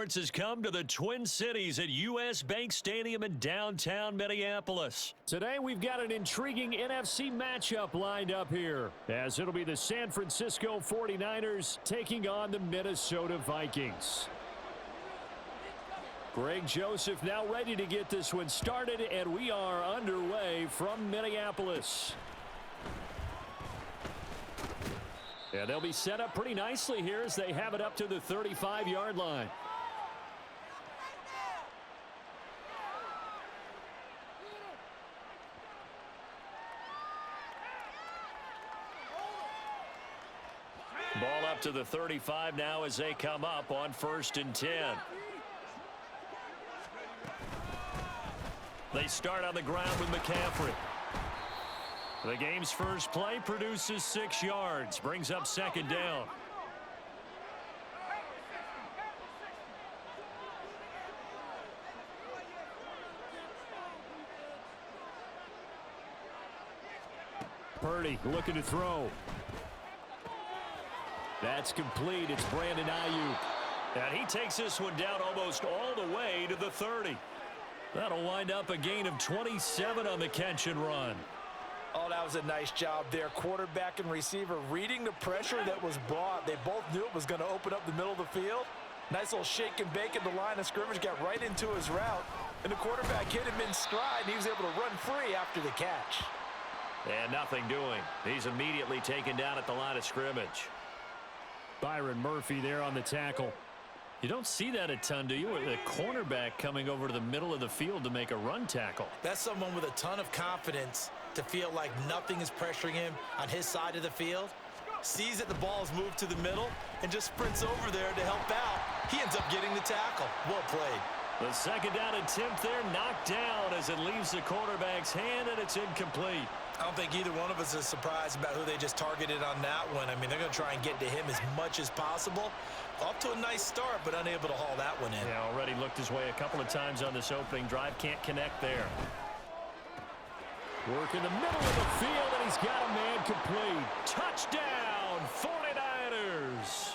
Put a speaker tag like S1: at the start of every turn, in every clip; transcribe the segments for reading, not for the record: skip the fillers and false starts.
S1: sports has come to the Twin Cities at U.S. Bank Stadium in downtown Minneapolis. Today we've got an intriguing NFC matchup lined up here, as it'll be the San Francisco 49ers taking on the Minnesota Vikings. Greg Joseph now ready to get this one started, and we are underway from Minneapolis. And they'll be set up pretty nicely here as they have it up to the 35-yard line. Ball up to the 35 now as they come up on 1st and 10. They start on the ground with McCaffrey. The game's first play produces 6 yards, brings up 2nd down. Purdy looking to throw. That's complete. It's Brandon Ayuk. And he takes this one down almost all the way to the 30. That'll wind up a gain of 27 on the catch and run.
S2: Oh, that was a nice job there. Quarterback and receiver reading the pressure that was brought. They both knew it was going to open up the middle of the field. Nice little shake and bake at the line of scrimmage. Got right into his route. And the quarterback hit him in stride, and he was able to run free after the catch.
S1: And nothing doing. He's immediately taken down at the line of scrimmage. Byron Murphy there on the tackle. You don't see that a ton, do you? With a cornerback coming over to the middle of the field to make a run tackle.
S3: That's someone with a ton of confidence to feel like nothing is pressuring him on his side of the field. Sees that the ball is moved to the middle and just sprints over there to help out. He ends up getting the tackle. Well played.
S1: The 2nd down attempt there knocked down as it leaves the quarterback's hand, and it's incomplete.
S3: I don't think either one of us is surprised about who they just targeted on that one. I mean, they're going to try and get to him as much as possible. Off to a nice start, but unable to haul that one in.
S1: Yeah, already looked his way a couple of times on this opening drive. Can't connect there. Work in the middle of the field, and he's got a man complete. Touchdown, 49ers.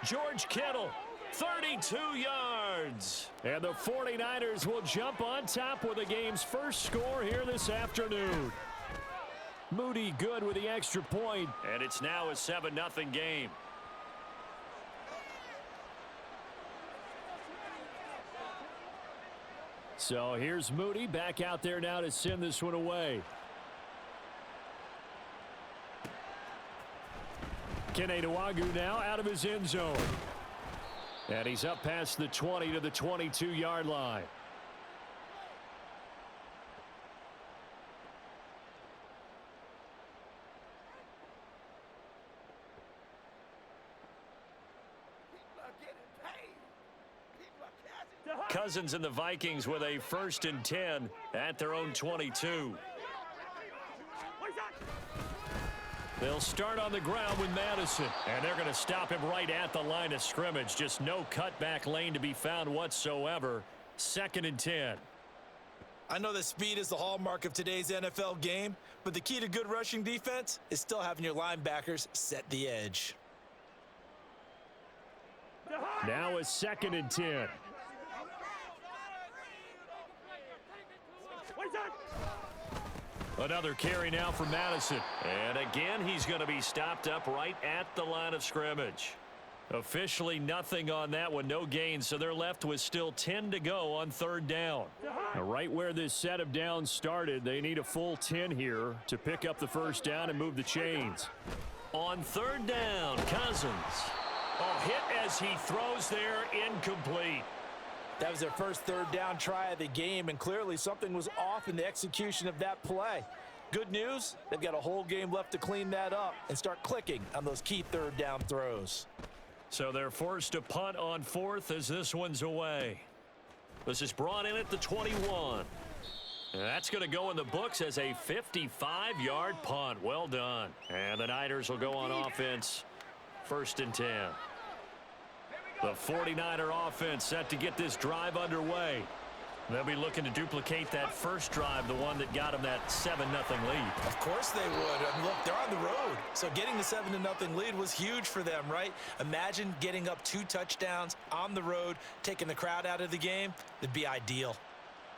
S1: George Kittle, 32 yards. And the 49ers will jump on top with the game's first score here this afternoon. Moody good with the extra point, and it's now a 7-0 game. So here's Moody back out there now to send this one away. Kene Nwangwu now out of his end zone. And he's up past the 20 to the 22-yard line. Cousins and the Vikings with a 1st and 10 at their own 22. They'll start on the ground with Madison, and they're going to stop him right at the line of scrimmage. Just no cutback lane to be found whatsoever. 2nd and 10.
S3: I know that speed is the hallmark of today's NFL game, but the key to good rushing defense is still having your linebackers set the edge.
S1: Now a 2nd and 10. Another carry now for Madison. And again, he's going to be stopped up right at the line of scrimmage. Officially nothing on that one, no gain, so they're left with still 10 to go on 3rd down. Now, right where this set of downs started, they need a full 10 here to pick up the 1st down and move the chains. On 3rd down, Cousins. Oh, hit as he throws there, incomplete.
S2: That was their first 3rd down try of the game, and clearly something was off in the execution of that play. Good news, they've got a whole game left to clean that up and start clicking on those key 3rd down throws.
S1: So they're forced to punt on 4th as this one's away. This is brought in at the 21. And that's going to go in the books as a 55-yard punt. Well done. And the Niners will go on offense. 1st and 10. The 49er offense set to get this drive underway. They'll be looking to duplicate that first drive, the one that got them that 7-0 lead.
S3: Of course they would. And look, they're on the road. So getting the 7-0 lead was huge for them, right? Imagine getting up 2 touchdowns on the road, taking the crowd out of the game. It'd be ideal.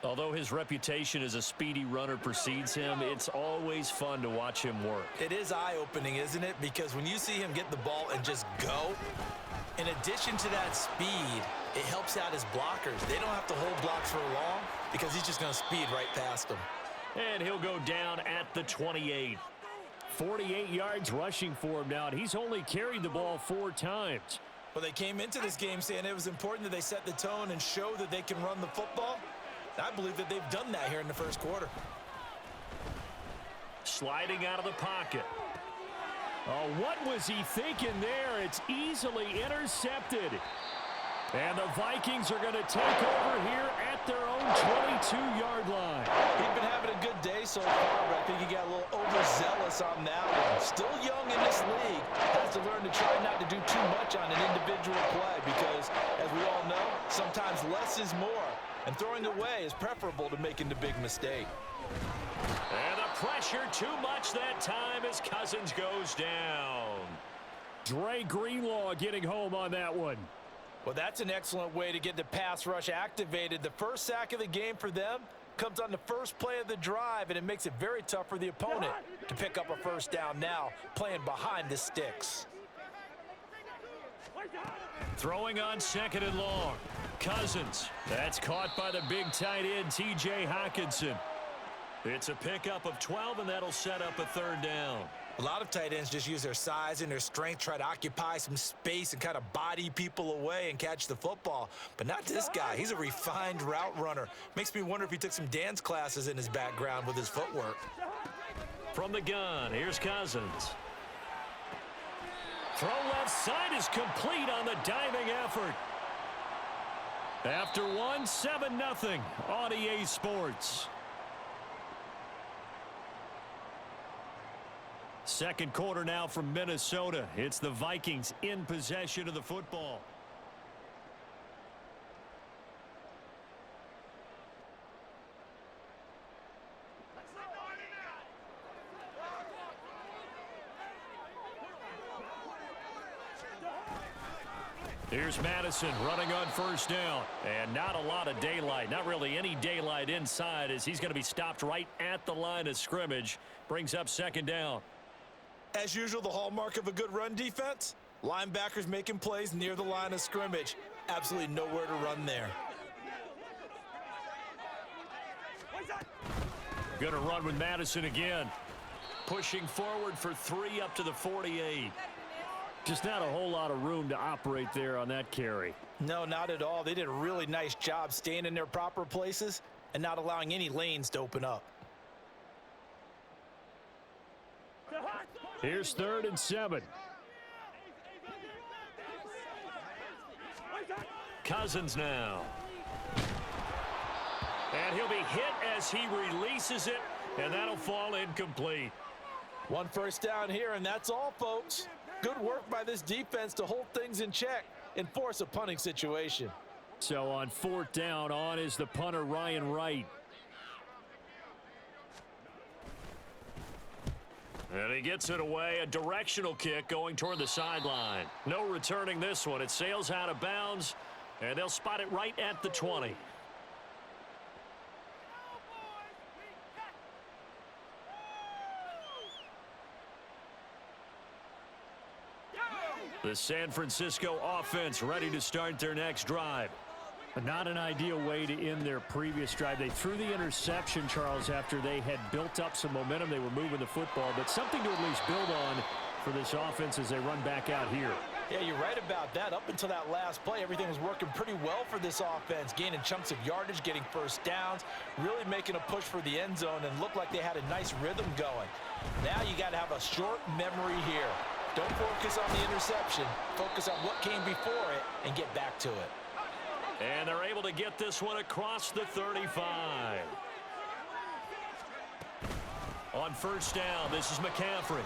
S1: Although his reputation as a speedy runner precedes him, it's always fun to watch him work.
S3: It is eye-opening, isn't it? Because when you see him get the ball and just go, in addition to that speed, it helps out his blockers. They don't have to hold blocks for long because he's just going to speed right past them.
S1: And he'll go down at the 28. 48 yards rushing for him now, and he's only carried the ball 4 times.
S3: Well, they came into this game saying it was important that they set the tone and show that they can run the football. I believe that they've done that here in the first quarter.
S1: Sliding out of the pocket. Oh, what was he thinking there? It's easily intercepted. And the Vikings are going to take over here at their own 22-yard line.
S2: He's been having a good day so far, but I think he got a little overzealous on that one. Still young in this league. Has to learn to try not to do too much on an individual play because, as we all know, sometimes less is more. And throwing away is preferable to making the big mistake.
S1: And the pressure too much that time as Cousins goes down. Dre Greenlaw getting home on that one.
S2: Well, that's an excellent way to get the pass rush activated. The first sack of the game for them comes on the first play of the drive, and it makes it very tough for the opponent to pick up a first down now, playing behind the sticks.
S1: Throwing on 2nd and long. Cousins. That's caught by the big tight end, T.J. Hockenson. It's a pickup of 12, and that'll set up a 3rd down.
S3: A lot of tight ends just use their size and their strength, try to occupy some space and kind of body people away and catch the football. But not this guy. He's a refined route runner. Makes me wonder if he took some dance classes in his background with his footwork.
S1: From the gun, here's Cousins. Throw left side is complete on the diving effort. After 1, 7-0 on EA Sports. Second quarter now from Minnesota. It's the Vikings in possession of the football. Here's Madison running on 1st down. And not a lot of daylight. Not really any daylight inside as he's going to be stopped right at the line of scrimmage. Brings up 2nd down.
S3: As usual, the hallmark of a good run defense, linebackers making plays near the line of scrimmage. Absolutely nowhere to run there.
S1: Going to run with Madison again. Pushing forward for 3 up to the 48. Just not a whole lot of room to operate there on that carry.
S2: No, not at all. They did a really nice job staying in their proper places and not allowing any lanes to open up.
S1: Here's 3rd and 7. Cousins now. And he'll be hit as he releases it, and that'll fall incomplete.
S2: 1 first down here, and that's all, folks. Good work by this defense to hold things in check and force a punting situation.
S1: So on 4th down, on is the punter, Ryan Wright. And he gets it away, a directional kick going toward the sideline. No returning this one. It sails out of bounds, and they'll spot it right at the 20. The San Francisco offense ready to start their next drive. Not an ideal way to end their previous drive. They threw the interception, Charles, after they had built up some momentum. They were moving the football, but something to at least build on for this offense as they run back out here.
S2: Yeah, you're right about that. Up until that last play, everything was working pretty well for this offense, gaining chunks of yardage, getting first downs, really making a push for the end zone, and looked like they had a nice rhythm going. Now you got to have a short memory here. Don't focus on the interception. Focus on what came before it and get back to it.
S1: And they're able to get this one across the 35. On 1st down, this is McCaffrey.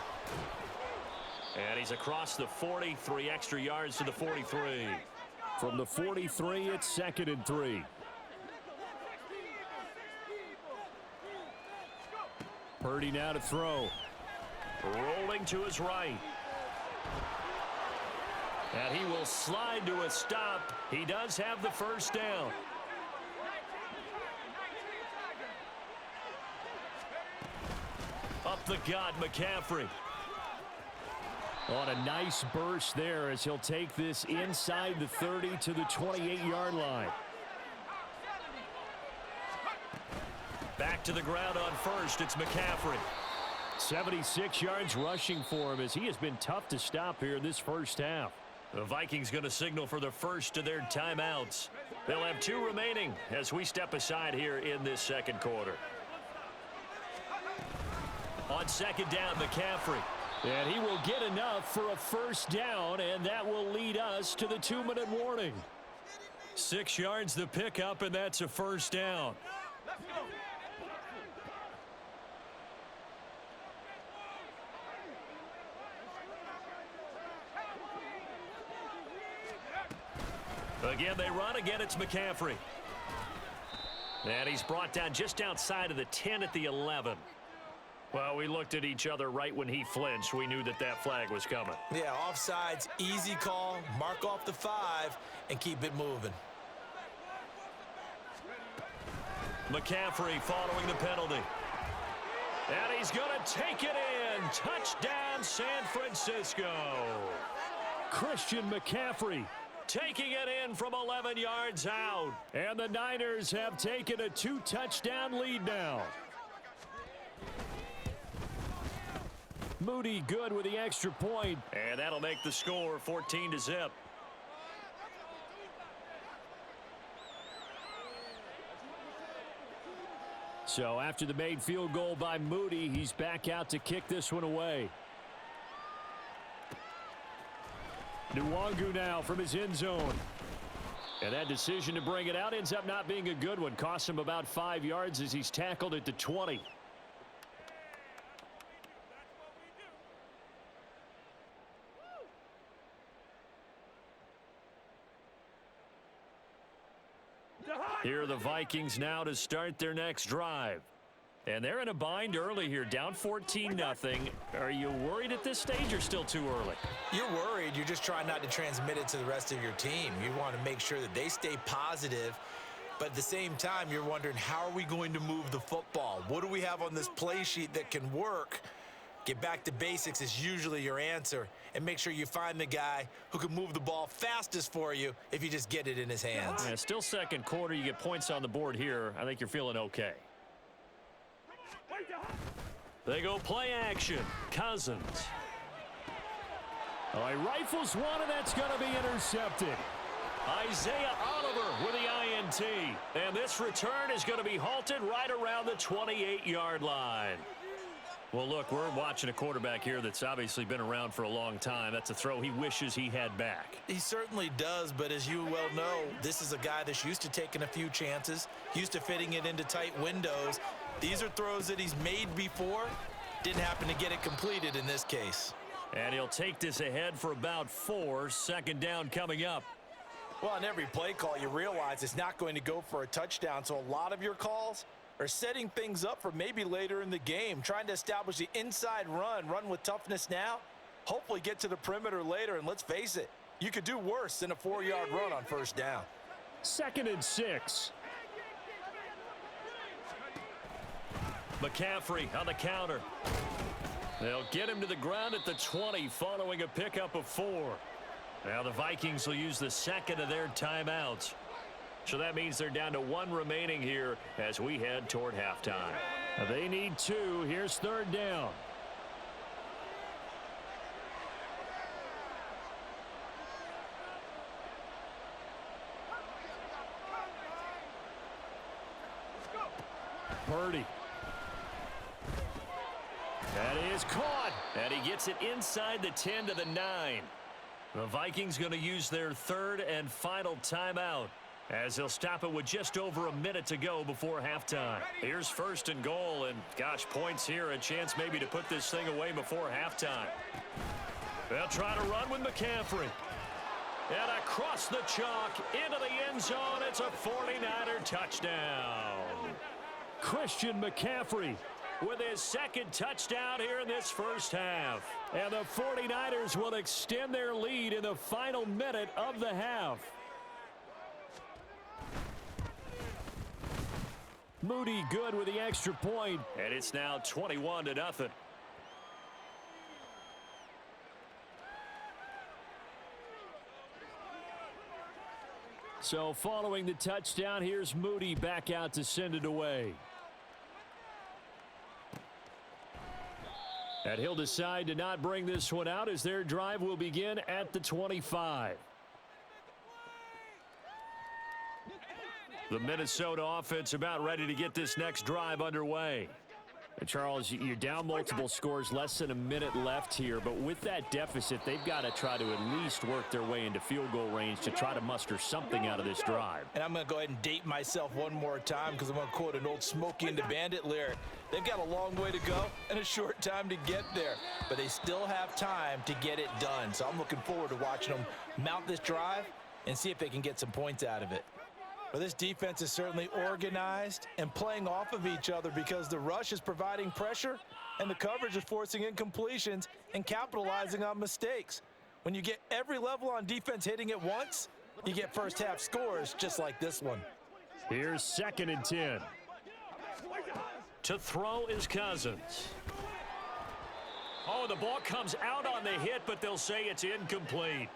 S1: And he's across the 40, 3 extra yards to the 43. From the 43, it's 2nd and 3. Purdy now to throw. Rolling to his right. And he will slide to a stop. He does have the first down. Up the gut, McCaffrey. On a nice burst there as he'll take this inside the 30 to the 28-yard line. Back to the ground on first. It's McCaffrey. 76 yards rushing for him as he has been tough to stop here this first half. The Vikings going to signal for the first of their timeouts. They'll have 2 remaining as we step aside here in this second quarter. On second down, McCaffrey. And he will get enough for a first down, and that will lead us to the 2-minute warning. 6 yards the pickup, and that's a first down. Again, they run. Again, it's McCaffrey. And he's brought down just outside of the 10 at the 11. Well, we looked at each other right when he flinched. We knew that that flag was coming.
S3: Yeah, offsides, easy call. Mark off the 5 and keep it moving.
S1: McCaffrey following the penalty. And he's going to take it in. Touchdown, San Francisco. Christian McCaffrey taking it in from 11 yards out. And the Niners have taken a 2-touchdown lead now. Moody good with the extra point. And that'll make the score 14-0. So after the made field goal by Moody, he's back out to kick this one away. Nwangu now from his end zone. And that decision to bring it out ends up not being a good one. Costs him about 5 yards as he's tackled at the 20. Here are the Vikings now to start their next drive. And they're in a bind early here, down 14-0. Are you worried at this stage or still too early?
S3: You're worried. You're just trying not to transmit it to the rest of your team. You want to make sure that they stay positive. But at the same time, you're wondering, how are we going to move the football? What do we have on this play sheet that can work? Get back to basics is usually your answer. And make sure you find the guy who can move the ball fastest for you if you just get it in his hands.
S1: Yeah, still second quarter. You get points on the board here. I think you're feeling okay. They go play action. Cousins. Oh, he rifles one, and that's going to be intercepted. Isaiah Oliver with the INT. And this return is going to be halted right around the 28-yard line. Well, look, we're watching a quarterback here that's obviously been around for a long time. That's a throw he wishes he had back.
S3: He certainly does, but as you well know, this is a guy that's used to taking a few chances, used to fitting it into tight windows. These are throws that he's made before. Didn't happen to get it completed in this case.
S1: And he'll take this ahead for about 4. Second down coming up.
S2: Well, on every play call, you realize it's not going to go for a touchdown, so a lot of your calls are setting things up for maybe later in the game, trying to establish the inside run with toughness now, hopefully get to the perimeter later, and let's face it, you could do worse than a 4-yard run on first down.
S1: 2nd and 6. McCaffrey on the counter. They'll get him to the ground at the 20 following a pickup of 4. Now the Vikings will use the second of their timeouts. So that means they're down to 1 remaining here as we head toward halftime. They need 2. Here's 3rd down. Purdy. That is caught. And he gets it inside the 10 to the 9. The Vikings going to use their 3rd and final timeout, as they'll stop it with just over a minute to go before halftime. Here's 1st and goal, and gosh, points here, a chance maybe to put this thing away before halftime. They'll try to run with McCaffrey. And across the chalk, into the end zone, it's a 49er touchdown. Christian McCaffrey with his second touchdown here in this first half. And the 49ers will extend their lead in the final minute of the half. Moody good with the extra point, and it's now 21-0. So following the touchdown, here's Moody back out to send it away. And he'll decide to not bring this one out as their drive will begin at the 25. The Minnesota offense about ready to get this next drive underway. And Charles, you're down multiple scores, less than a minute left here, but with that deficit, they've got to try to at least work their way into field goal range to try to muster something out of this drive.
S2: And I'm going to go ahead and date myself one more time because I'm going to quote an old Smokey and the Bandit lyric. They've got a long way to go and a short time to get there, but they still have time to get it done. So I'm looking forward to watching them mount this drive and see if they can get some points out of it. Well, this defense is certainly organized and playing off of each other because the rush is providing pressure and the coverage is forcing incompletions and capitalizing on mistakes. When you get every level on defense hitting at once, you get first half scores just like this one.
S1: Here's 2nd and 10. To throw is Cousins. Oh, the ball comes out on the hit, but they'll say it's incomplete.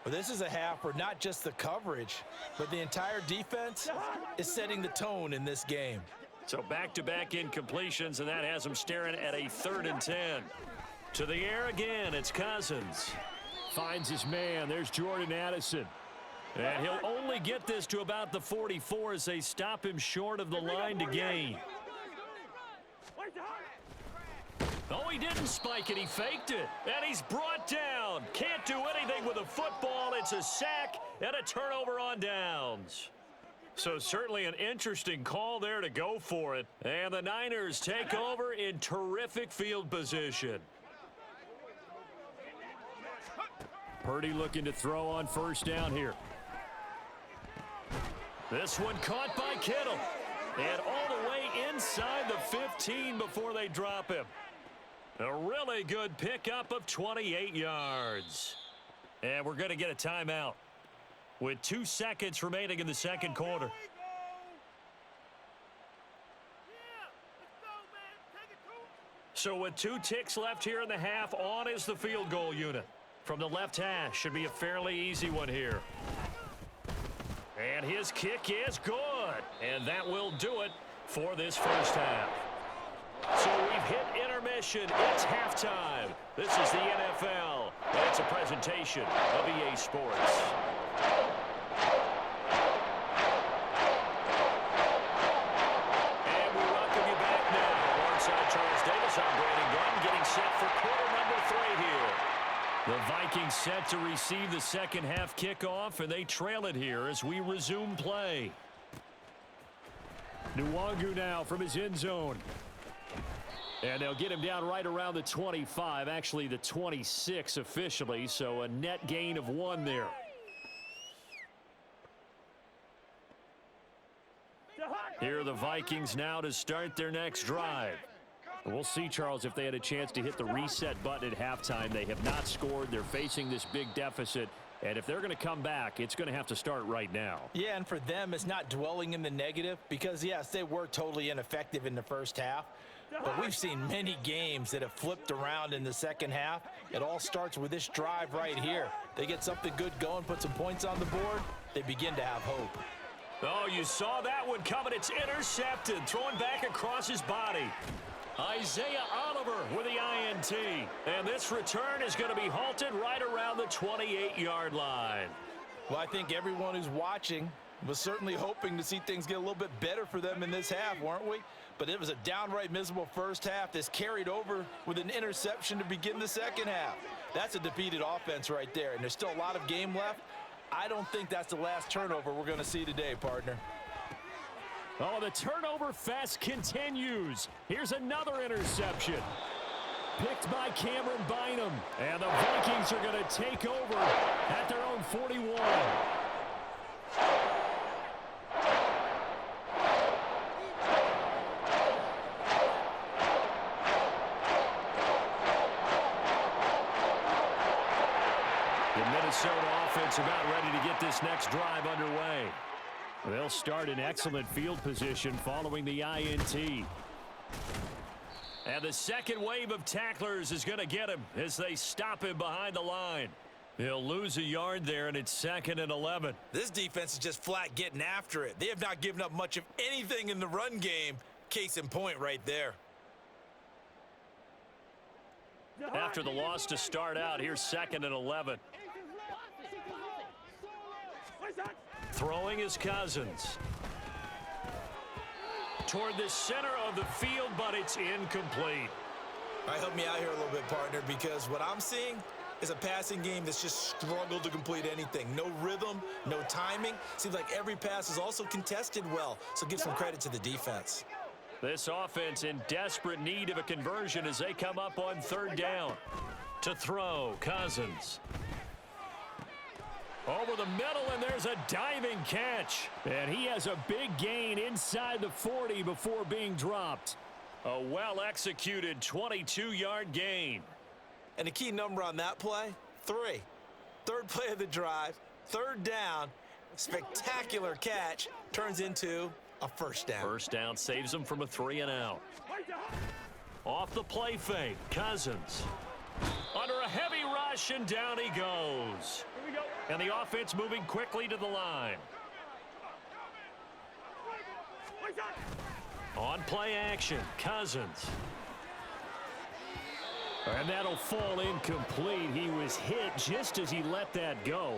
S2: Well, this is a half where not just the coverage, but the entire defense is setting the tone in this game.
S1: So back-to-back incompletions, and that has them staring at a 3rd and 10. To the air again, it's Cousins. Finds his man. There's Jordan Addison. And he'll only get this to about the 44 as they stop him short of the line to gain. Oh, he didn't spike it. He faked it. And he's brought down. Can't do anything with a football. It's a sack and a turnover on downs. So certainly an interesting call there to go for it. And the Niners take over in terrific field position. Purdy looking to throw on 1st down here. This one caught by Kittle. And all the way inside the 15 before they drop him. A really good pickup of 28 yards. And we're going to get a timeout with 2 seconds remaining in the second quarter. So with 2 ticks left here in the half, on is the field goal unit. From the left hash, should be a fairly easy one here. And his kick is good. And that will do it for this first half. So we've hit intermission. It's halftime. This is the NFL, and it's a presentation of EA Sports. And we welcome you back now. Alongside Charles Davis, I'm Brandon Gordon, getting set for quarter number 3 here. The Vikings set to receive the second half kickoff, and they trail it here as we resume play. Nwangu now from his end zone. And they'll get him down right around the 25, actually the 26 officially, so a net gain of 1 there. Here are the Vikings now to start their next drive. We'll see, Charles, if they had a chance to hit the reset button at halftime. They have not scored. They're facing this big deficit. And if they're going to come back, it's going to have to start right now.
S2: Yeah, and for them, it's not dwelling in the negative because, yes, they were totally ineffective in the first half. But we've seen many games that have flipped around in the second half. It all starts with this drive right here. They get something good going, put some points on the board, they begin to have hope.
S1: Oh, you saw that one coming. It's intercepted, thrown back across his body. Isaiah Oliver with the INT. And this return is going to be halted right around the 28-yard line.
S2: Well, I think everyone who's watching was certainly hoping to see things get a little bit better for them in this half, weren't we? But it was a downright miserable first half. This carried over with an interception to begin the second half. That's a defeated offense right there, and there's still a lot of game left. I don't think that's the last turnover we're going to see today, partner.
S1: Oh, the turnover fest continues. Here's another interception. Picked by Cameron Bynum. And the Vikings are going to take over at their own 41. offense about ready to get this next drive underway. They'll start in excellent field position following the INT. And the second wave of tacklers is going to get him as they stop him behind the line. He'll lose a yard there, and it's 2nd and 11.
S3: This defense is just flat getting after it. They have not given up much of anything in the run game. Case in point right there.
S1: After the loss to start out, here's 2nd and 11. Throwing is Cousins. Toward the center of the field, but it's incomplete.
S3: All right, help me out here a little bit, partner, because what I'm seeing is a passing game that's just struggled to complete anything. No rhythm, no timing. Seems like every pass is also contested well, so give some credit to the defense.
S1: This offense in desperate need of a conversion as they come up on 3rd down. To throw, Cousins. Over the middle, and there's a diving catch. And he has a big gain inside the 40 before being dropped. A well-executed 22-yard gain.
S3: And the key number on that play, 3. 3rd play of the drive, 3rd down, spectacular catch, turns into a 1st down.
S1: 1st down saves them from a 3 and out. Off the play fake, Cousins. Under a heavy rush, and down he goes. And the offense moving quickly to the line. On play action, Cousins. And that'll fall incomplete. He was hit just as he let that go.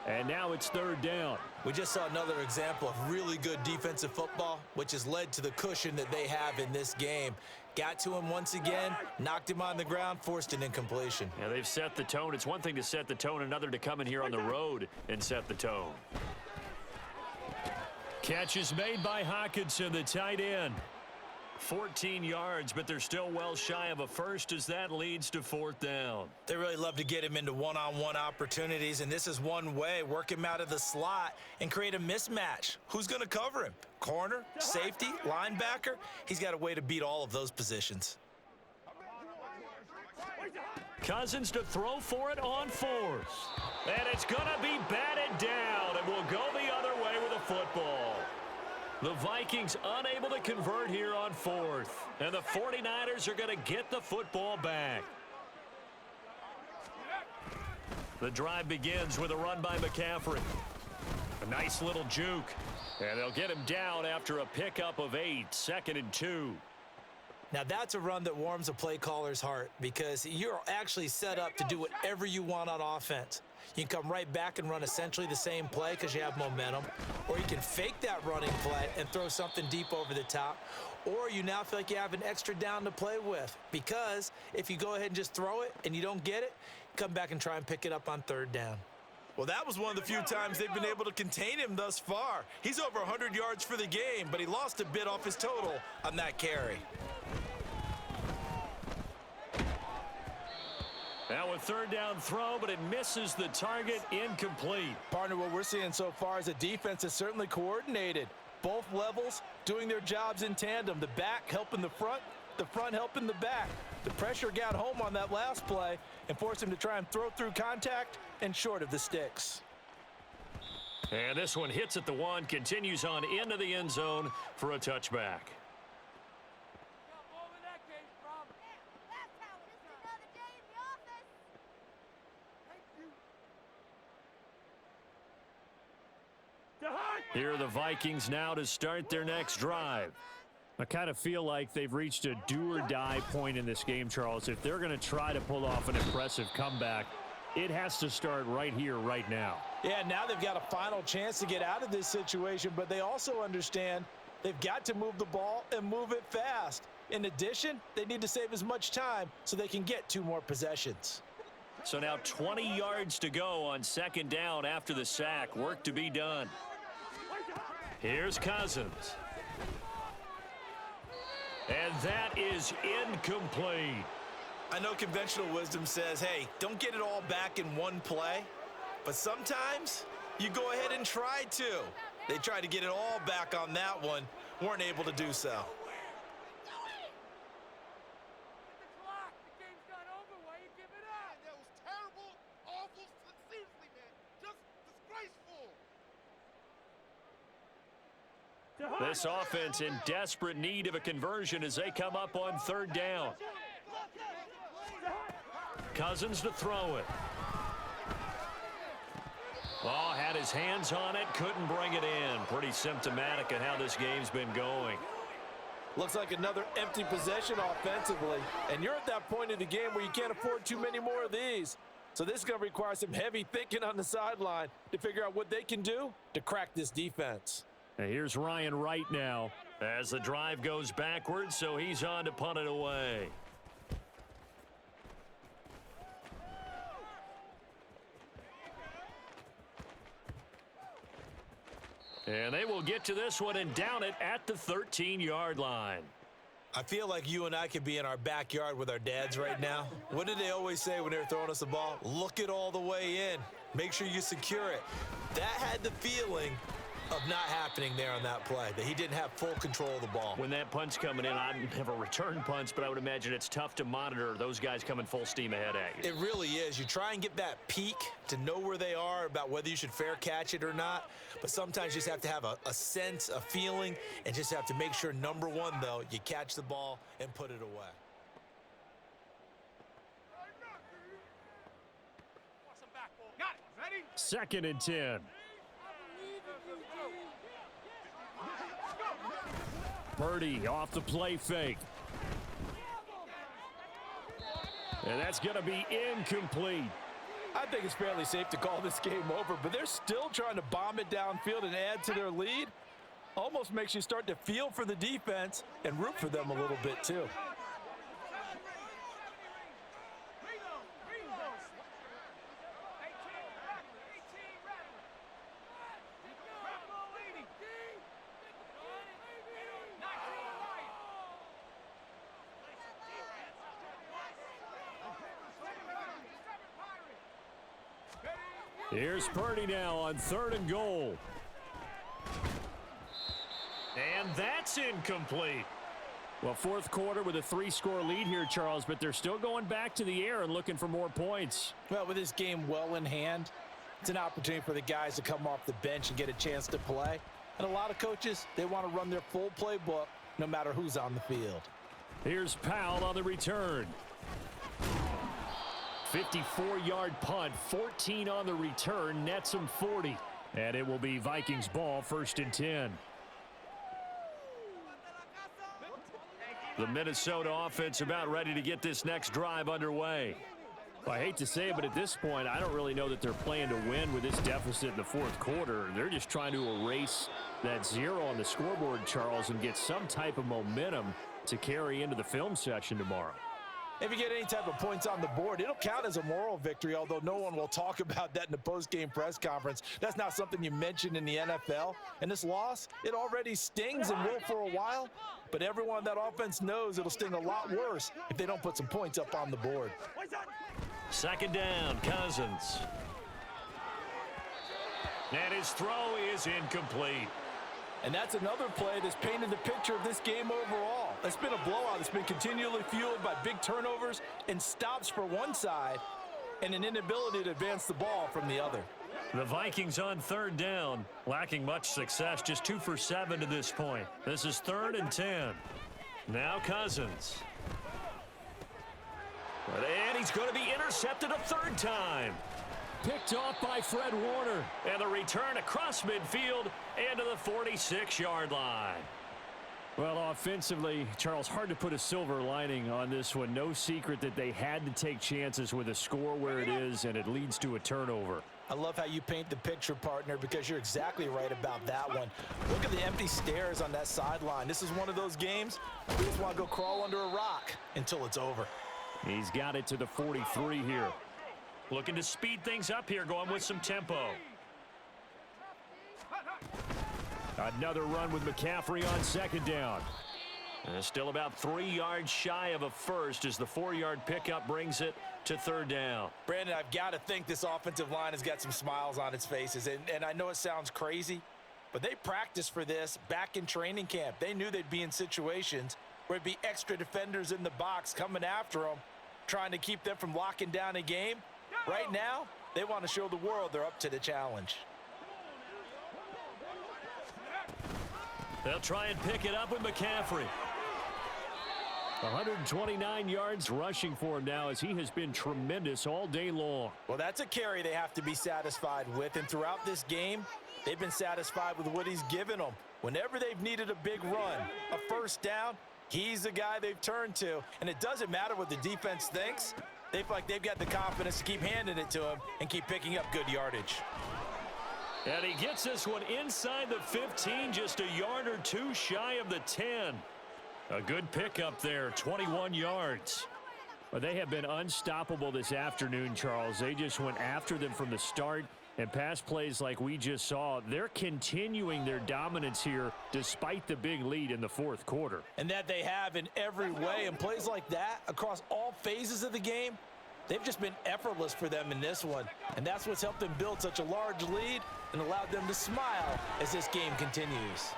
S1: And now it's 3rd down.
S3: We just saw another example of really good defensive football, which has led to the cushion that they have in this game. Got to him once again, knocked him on the ground, forced an incompletion.
S1: Yeah, they've set the tone. It's one thing to set the tone, another to come in here on the road and set the tone. Catch is made by Hawkinson, the tight end. 14 yards, but they're still well shy of a first as that leads to 4th down.
S3: They really love to get him into one-on-one opportunities, and this is one way. Work him out of the slot and create a mismatch. Who's going to cover him? Corner, safety, linebacker? He's got a way to beat all of those positions.
S1: Cousins to throw for it on 4th. And it's going to be batted down, and will go the other way with a football. The Vikings unable to convert here on 4th. And the 49ers are going to get the football back. The drive begins with a run by McCaffrey. A nice little juke. And they'll get him down after a pickup of 8, 2nd and 2.
S3: Now that's a run that warms a play caller's heart because you're actually set up to do whatever you want on offense. You can come right back and run essentially the same play because you have momentum, or you can fake that running play and throw something deep over the top, or you now feel like you have an extra down to play with because if you go ahead and just throw it and you don't get it, come back and try and pick it up on 3rd down. Well, that was one of the few times they've been able to contain him thus far. He's over 100 yards for the game, but he lost a bit off his total on that carry.
S1: Now a 3rd down throw, but it misses the target, incomplete.
S2: Partner, what we're seeing so far is a defense that's certainly coordinated. Both levels doing their jobs in tandem. The back helping the front helping the back. The pressure got home on that last play and forced him to try and throw through contact and short of the sticks.
S1: And this one hits at the 1, continues on into the end zone for a touchback. Here are the Vikings now to start their next drive. I kind of feel like they've reached a do-or-die point in this game, Charles. If they're going to try to pull off an impressive comeback, it has to start right here, right now.
S2: Yeah, now they've got a final chance to get out of this situation, but they also understand they've got to move the ball and move it fast. In addition, they need to save as much time so they can get 2 more possessions.
S1: So now 20 yards to go on 2nd down after the sack. Work to be done. Here's Cousins. And that is incomplete.
S3: I know conventional wisdom says, hey, don't get it all back in one play. But sometimes you go ahead and try to. They tried to get it all back on that one. Weren't able to do so.
S4: That was terrible, awful, seriously, man. Just
S1: This offense in desperate need of a conversion as they come up on third down. Cousins to throw it. Oh, had his hands on it, couldn't bring it in. Pretty symptomatic of how this game's been going.
S2: Looks like another empty possession offensively. And you're at that point in the game where you can't afford too many more of these. So this is going to require some heavy thinking on the sideline to figure out what they can do to crack this defense.
S1: And here's Ryan Wright now as the drive goes backwards, so he's on to punt it away. And they will get to this one and down it at the 13-yard line.
S3: I feel like you and I could be in our backyard with our dads right now. What did they always say when they were throwing us the ball? Look it all the way in. Make sure you secure it. That had the feeling of not happening there on that play, that he didn't have full control of the ball.
S1: When that punt's coming in, I don't have a return punch, but I would imagine it's tough to monitor those guys coming full steam ahead at you.
S3: It really is. You try and get that peek to know where they are, about whether you should fair catch it or not. But sometimes you just have to have a sense, a feeling, and just have to make sure, number one, though, you catch the ball and put it away.
S1: Second and 10. Purdy off the play fake. And that's going to be incomplete.
S2: I think it's fairly safe to call this game over, but they're still trying to bomb it downfield and add to their lead. Almost makes you start to feel for the defense and root for them a little bit too.
S1: Here's Purdy now on 3rd and goal. And that's incomplete. Well, fourth quarter with a 3-score lead here, Charles, but they're still going back to the air and looking for more points.
S2: Well, with this game well in hand, it's an opportunity for the guys to come off the bench and get a chance to play. And a lot of coaches, they want to run their full playbook no matter who's on the field.
S1: Here's Powell on the return. 54-yard punt, 14 on the return, nets him 40. And it will be Vikings ball, 1st and 10. The Minnesota offense about ready to get this next drive underway. Well, I hate to say it, but at this point, I don't really know that they're playing to win with this deficit in the fourth quarter. They're just trying to erase that 0 on the scoreboard, Charles, and get some type of momentum to carry into the film session tomorrow.
S2: If you get any type of points on the board, it'll count as a moral victory, although no one will talk about that in the post-game press conference. That's not something you mention in the NFL. And this loss, it already stings and will for a while, but everyone on that offense knows it'll sting a lot worse if they don't put some points up on the board.
S1: 2nd down, Cousins. And his throw is incomplete.
S2: And that's another play that's painted the picture of this game overall. It's been a blowout. It's been continually fueled by big turnovers and stops for one side and an inability to advance the ball from the other.
S1: The Vikings on 3rd down, lacking much success, just 2 for 7 to this point. This is 3rd and 10. Now Cousins. And he's going to be intercepted a 3rd time. Picked off by Fred Warner. And the return across midfield into the 46-yard line. Well, offensively, Charles, hard to put a silver lining on this one. No secret that they had to take chances with a score where it is, and it leads to a turnover.
S2: I love how you paint the picture, partner, because you're exactly right about that one. Look at the empty stairs on that sideline. This is one of those games you just want to go crawl under a rock until it's over.
S1: He's got it to the 43 here. Looking to speed things up here, going with some tempo. Another run with McCaffrey on 2nd down. And still about 3 yards shy of a first as the 4-yard pickup brings it to 3rd down.
S2: Brandon, I've got to think this offensive line has got some smiles on its faces. And I know it sounds crazy, but they practiced for this back in training camp. They knew they'd be in situations where it'd be extra defenders in the box coming after them, trying to keep them from locking down a game. Right now, they want to show the world they're up to the challenge.
S1: They'll try and pick it up with McCaffrey. 129 yards rushing for him now as he has been tremendous all day long.
S2: Well, that's a carry they have to be satisfied with, and throughout this game, they've been satisfied with what he's given them. Whenever they've needed a big run, a first down, he's the guy they've turned to, and it doesn't matter what the defense thinks. They feel like they've got the confidence to keep handing it to him and keep picking up good yardage.
S1: And he gets this one inside the 15, just a yard or two shy of the 10. A good pickup there, 21 yards. But they have been unstoppable this afternoon, Charles. They just went after them from the start. And pass plays like we just saw, they're continuing their dominance here despite the big lead in the fourth quarter.
S2: And that they have in every way. And plays like that across all phases of the game, they've just been effortless for them in this one. And that's what's helped them build such a large lead and allowed them to smile as this game continues.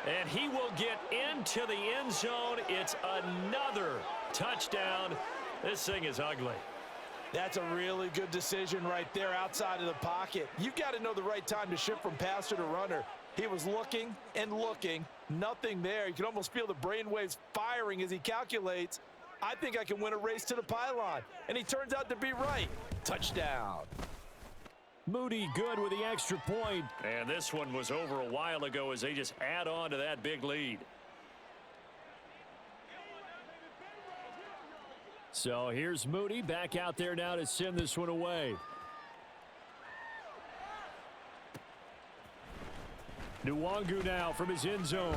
S1: And he will get into the end zone. It's another touchdown. This thing is ugly.
S2: That's a really good decision right there outside of the pocket. You've got to know the right time to shift from passer to runner. He was looking and looking, nothing there. You can almost feel the brainwaves firing as he calculates, I think I can win a race to the pylon. And he turns out to be right. Touchdown.
S1: Moody good with the extra point. And this one was over a while ago as they just add on to that big lead. So here's Moody back out there now to send this one away. Nwangu now from his end zone.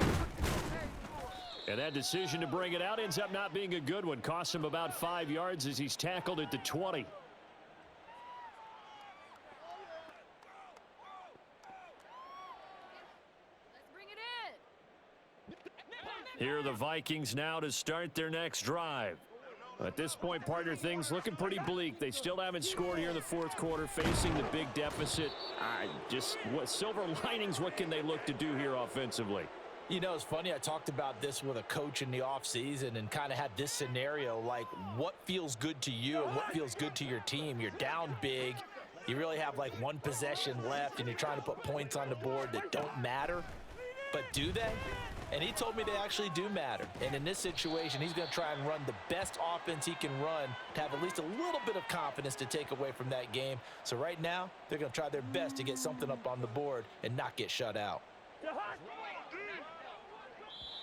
S1: And that decision to bring it out ends up not being a good one. Costs him about 5 yards as he's tackled at the 20. Here are the Vikings now to start their next drive. At this point, partner, things looking pretty bleak. They still haven't scored here in the fourth quarter, facing the big deficit. Just what silver linings, what can they look to do here offensively?
S2: You know, it's funny, I talked about this with a coach in the offseason and kind of had this scenario, like what feels good to you and what feels good to your team. You're down big. You really have like one possession left, and you're trying to put points on the board that don't matter. But do they? And he told me they actually do matter. And in this situation, he's going to try and run the best offense he can run to have at least a little bit of confidence to take away from that game. So right now, they're going to try their best to get something up on the board and not get shut out.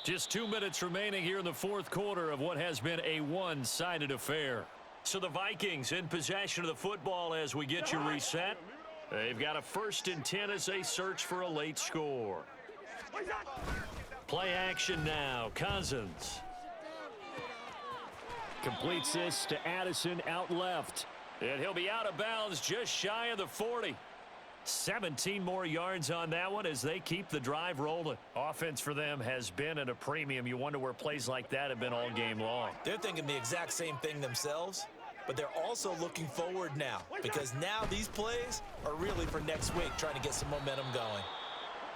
S1: Just 2 minutes remaining here in the fourth quarter of what has been a one-sided affair. So the Vikings in possession of the football as we get you reset. They've got a 1st and 10 as they search for a late score. Play action now. Cousins completes this to Addison out left. And he'll be out of bounds just shy of the 40. 17 more yards on that one as they keep the drive rolling. Offense for them has been at a premium. You wonder where plays like that have been all game long.
S3: They're thinking the exact same thing themselves, but they're also looking forward now because now these plays are really for next week, trying to get some momentum going.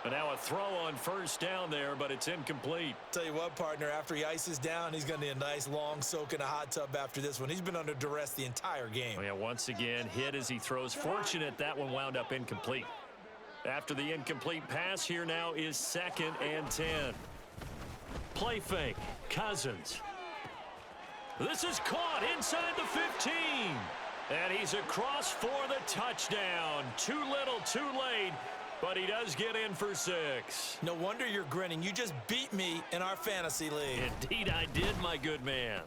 S1: And now a throw on 1st down there, but it's incomplete.
S3: Tell you what, partner, after he ices down, he's going to need a nice long soak in a hot tub after this one. He's been under duress the entire game.
S1: Oh, yeah, once again, hit as he throws. Fortunate that one wound up incomplete. After the incomplete pass, here now is 2nd and 10. Play fake. Cousins. This is caught inside the 15. And he's across for the touchdown. Too little, too late. But he does get in for 6.
S3: No wonder you're grinning. You just beat me in our fantasy league.
S1: Indeed I did, my good man.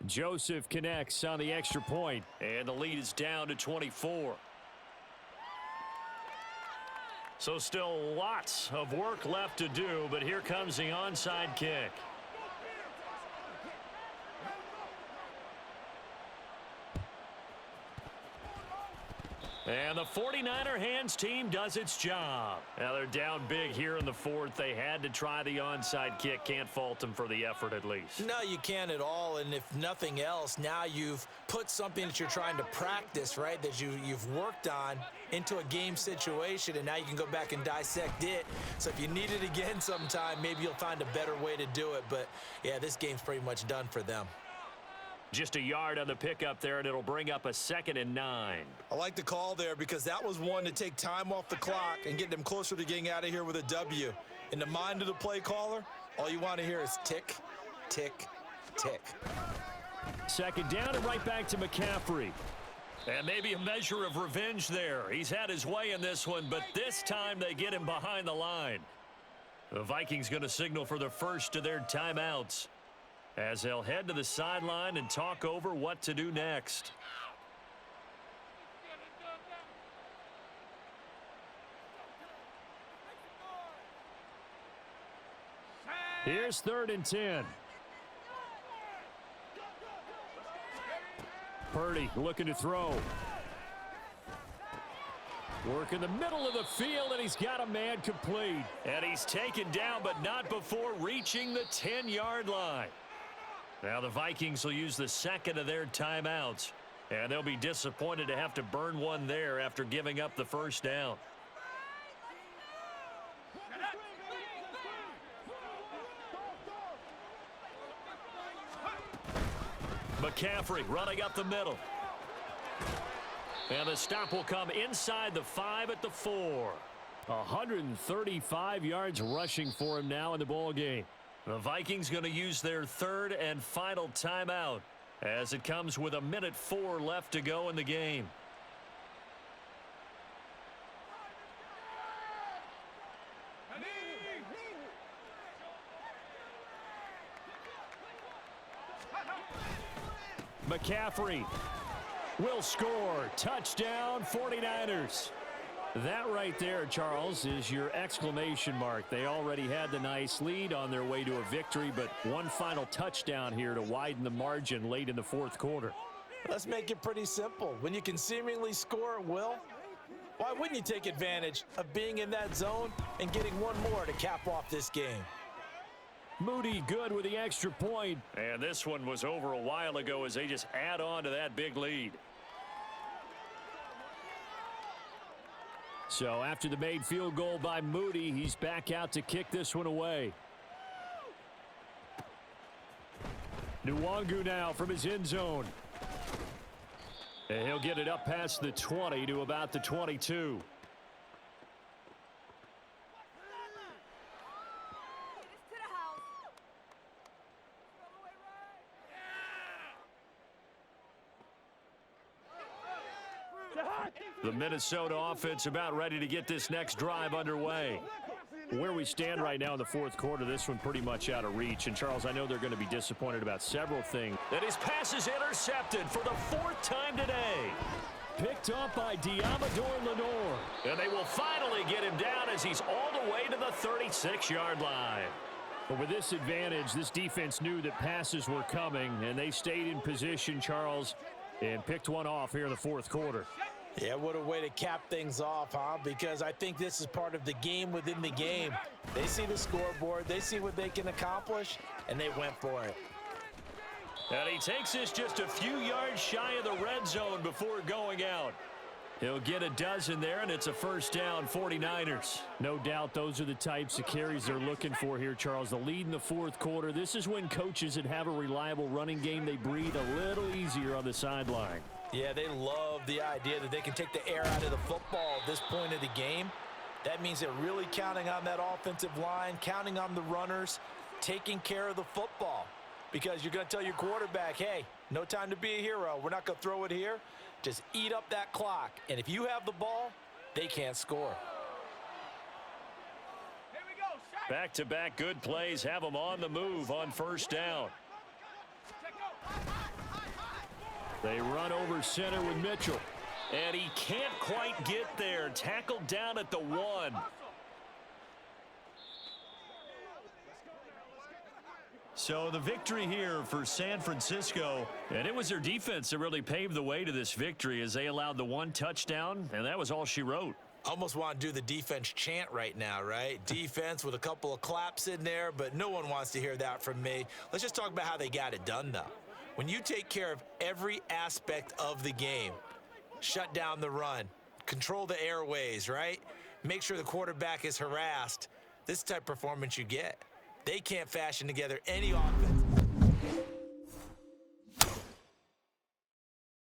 S1: Joseph connects on the extra point, and the lead is down to 24. So still lots of work left to do, but here comes the onside kick. And the 49er hands team does its job. Now they're down big here in the 4th. They had to try the onside kick. Can't fault them for the effort at least.
S3: No, you can't at all. And if nothing else, now you've put something that you're trying to practice, right, that you've worked on into a game situation, and now you can go back and dissect it. So if you need it again sometime, maybe you'll find a better way to do it. But, yeah, this game's pretty much done for them.
S1: Just a yard on the pickup there, and it'll bring up a 2nd and 9.
S3: I like the call there because that was one to take time off the clock and get them closer to getting out of here with a W. In the mind of the play caller, all you want to hear is tick, tick, tick.
S1: 2nd down and right back to McCaffrey. And maybe a measure of revenge there. He's had his way in this one, but this time they get him behind the line. The Vikings going to signal for the first of their timeouts as they'll head to the sideline and talk over what to do next. Here's 3rd and 10. Purdy looking to throw. Work in the middle of the field, and he's got a man complete. And he's taken down, but not before reaching the 10-yard line. Now the Vikings will use the 2nd of their timeouts, and they'll be disappointed to have to burn one there after giving up the first down. McCaffrey running up the middle. And the stop will come inside the 5 at the 4. 135 yards rushing for him now in the ball game. The Vikings going to use their 3rd and final timeout as it comes with 1:04 left to go in the game. McCaffrey will score. Touchdown, 49ers. That right there, Charles, is your exclamation mark. They already had the nice lead on their way to a victory, but one final touchdown here to widen the margin late in the 4th quarter.
S2: Let's make it pretty simple. When you can seemingly score at will, why wouldn't you take advantage of being in that zone and getting one more to cap off this game?
S1: Moody good with the extra point. And this one was over a while ago as they just add on to that big lead. So after the made field goal by Moody, he's back out to kick this one away. Nwangu now from his end zone. And he'll get it up past the 20 to about the 22. The Minnesota offense about ready to get this next drive underway. Where we stand right now in the 4th quarter, this one pretty much out of reach. And, Charles, I know they're going to be disappointed about several things. And his pass is intercepted for the 4th time today. Picked up by Diamador Lenore. And they will finally get him down as he's all the way to the 36-yard line. But with this advantage, this defense knew that passes were coming, and they stayed in position, Charles, and picked one off here in the 4th quarter.
S2: Yeah, what a way to cap things off, huh? Because I think this is part of the game within the game. They see the scoreboard, they see what they can accomplish, and they went for it.
S1: And he takes this just a few yards shy of the red zone before going out. He'll get a dozen there, and it's a first down, 49ers. No doubt those are the types of carries they're looking for here, Charles. The lead in the 4th quarter. This is when coaches that have a reliable running game, they breathe a little easier on the sideline.
S2: Yeah, they love the idea that they can take the air out of the football at this point of the game. That means they're really counting on that offensive line, counting on the runners, taking care of the football. Because you're going to tell your quarterback, hey, no time to be a hero. We're not going to throw it here. Just eat up that clock. And if you have the ball, they can't score.
S1: Back-to-back good plays have them on the move on first down. They run over center with Mitchell. And he can't quite get there. Tackled down at the 1. So the victory here for San Francisco, and it was their defense that really paved the way to this victory as they allowed the 1 touchdown, and that was all she wrote.
S3: Almost want to do the defense chant right now, right? Defense with a couple of claps in there, but no one wants to hear that from me. Let's just talk about how they got it done, though. When you take care of every aspect of the game, shut down the run, control the airways, right? Make sure the quarterback is harassed. This is the type of performance you get. They can't fashion together any offense.